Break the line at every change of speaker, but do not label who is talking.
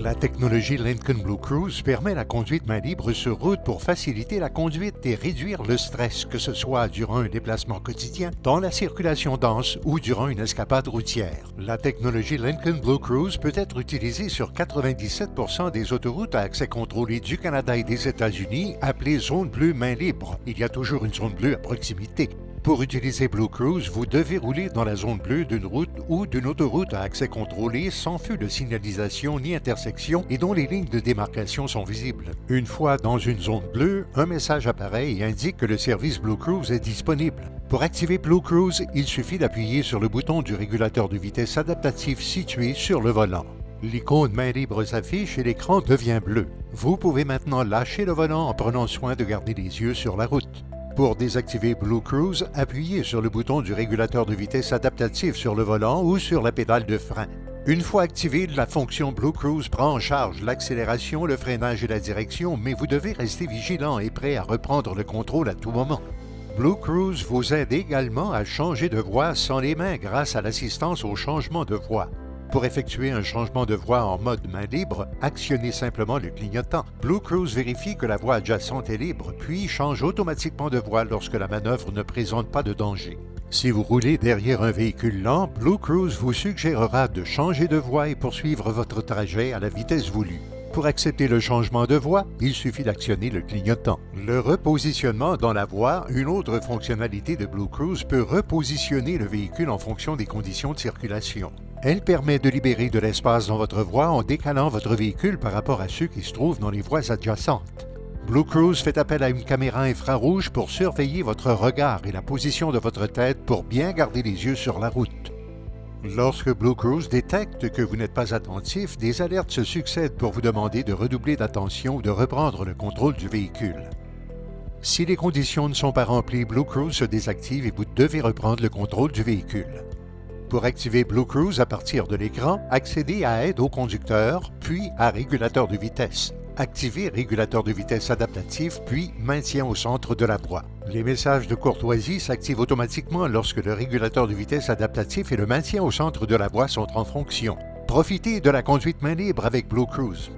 La technologie Lincoln Blue Cruise permet la conduite main libre sur route pour faciliter la conduite et réduire le stress, que ce soit durant un déplacement quotidien, dans la circulation dense ou durant une escapade routière. La technologie Lincoln Blue Cruise peut être utilisée sur 97% des autoroutes à accès contrôlé du Canada et des États-Unis, appelées zone bleue main libre. Il y a toujours une zone bleue à proximité. Pour utiliser Blue Cruise, vous devez rouler dans la zone bleue d'une route ou d'une autoroute à accès contrôlé sans feu de signalisation ni intersection et dont les lignes de démarcation sont visibles. Une fois dans une zone bleue, un message apparaît et indique que le service Blue Cruise est disponible. Pour activer Blue Cruise, il suffit d'appuyer sur le bouton du régulateur de vitesse adaptatif situé sur le volant. L'icône main libre s'affiche et l'écran devient bleu. Vous pouvez maintenant lâcher le volant en prenant soin de garder les yeux sur la route. Pour désactiver Blue Cruise, appuyez sur le bouton du régulateur de vitesse adaptatif sur le volant ou sur la pédale de frein. Une fois activée, la fonction Blue Cruise prend en charge l'accélération, le freinage et la direction, mais vous devez rester vigilant et prêt à reprendre le contrôle à tout moment. Blue Cruise vous aide également à changer de voie sans les mains grâce à l'assistance au changement de voie. Pour effectuer un changement de voie en mode main libre, actionnez simplement le clignotant. Blue Cruise vérifie que la voie adjacente est libre, puis change automatiquement de voie lorsque la manœuvre ne présente pas de danger. Si vous roulez derrière un véhicule lent, Blue Cruise vous suggérera de changer de voie et poursuivre votre trajet à la vitesse voulue. Pour accepter le changement de voie, il suffit d'actionner le clignotant. Le repositionnement dans la voie, une autre fonctionnalité de Blue Cruise, peut repositionner le véhicule en fonction des conditions de circulation. Elle permet de libérer de l'espace dans votre voie en décalant votre véhicule par rapport à ceux qui se trouvent dans les voies adjacentes. Blue Cruise fait appel à une caméra infrarouge pour surveiller votre regard et la position de votre tête pour bien garder les yeux sur la route. Lorsque Blue Cruise détecte que vous n'êtes pas attentif, des alertes se succèdent pour vous demander de redoubler d'attention ou de reprendre le contrôle du véhicule. Si les conditions ne sont pas remplies, Blue Cruise se désactive et vous devez reprendre le contrôle du véhicule. Pour activer Blue Cruise à partir de l'écran, accédez à Aide au conducteur, puis à Régulateur de vitesse. Activez Régulateur de vitesse adaptatif, puis Maintien au centre de la voie. Les messages de courtoisie s'activent automatiquement lorsque le régulateur de vitesse adaptatif et le maintien au centre de la voie sont en fonction. Profitez de la conduite main libre avec Blue Cruise.